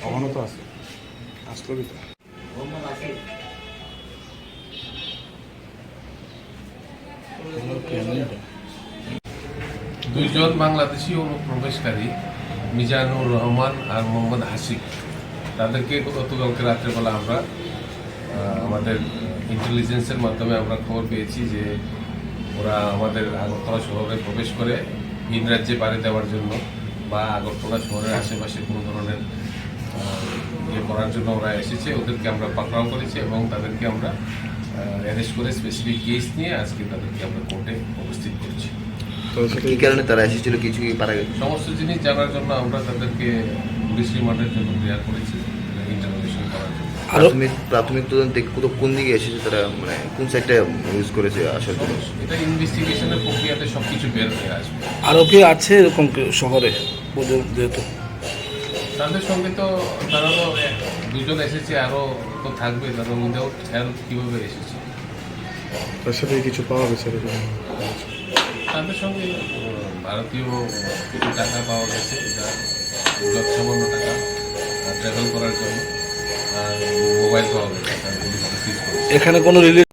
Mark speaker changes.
Speaker 1: অবনত আছে আসলো কি
Speaker 2: দুইজন বাংলাদেশি অনুপ্রবেশকারী মিজানুর রহমান আর মোহাম্মদ হাসিক, তাদেরকে গতকালকে রাত্রেবেলা আমরা আমাদের ইন্টেলিজেন্সের মাধ্যমে আমরা খবর পেয়েছি যে ওরা আমাদের আগরতলা শহরে প্রবেশ করে ভিন রাজ্যে পাড়ি দেওয়ার জন্য বা আগরতলা শহরের আশেপাশে কোনো ধরনের ইয়ে করার জন্য ওরা এসেছে। ওদেরকে আমরা পাকড়াও করেছি এবং তাদেরকে আমরা অ্যারেস্ট করে স্পেসিফিক কেস নিয়ে আজকে তাদেরকে আমরা কোর্টে উপস্থিত করেছি।
Speaker 3: কি কারণে তারা এসেছিল কিছু কি পারা গেছে?
Speaker 2: সমস্ত জিনিস জানার জন্য আমরা তাদেরকে পুলিশ রিমান্ডের জন্য প্রেয়ার করেছি, ইন্টারভিউশন করার জন্য।
Speaker 3: প্রাথমিক তদন্তে কোন দিকে এসেছে তারা, মানে কোন সাইডটা ইউজ করেছে আসার জন্য?
Speaker 2: এটা ইনভেস্টিগেশনের প্রক্রিয়াতে সব কিছু বের হয়ে আসবে।
Speaker 4: আরও কি আছে এরকম শহরে যেহেতু
Speaker 2: তাদের সঙ্গে তো তারাও দুজন এসেছে, আরও তো থাকবে, তারা উইদাউট হেল্প কীভাবে এসেছে।
Speaker 1: তার সাথে কিছু পাওয়া গেছে এরকম?
Speaker 2: তাদের সঙ্গে ভারতীয় কিছু টাকা পাওয়া গেছে, যা যৎসামান্য টাকা ট্রাভেল করার জন্য, আর মোবাইল পাওয়া গেছে।
Speaker 4: এখানে কোনো রিলেট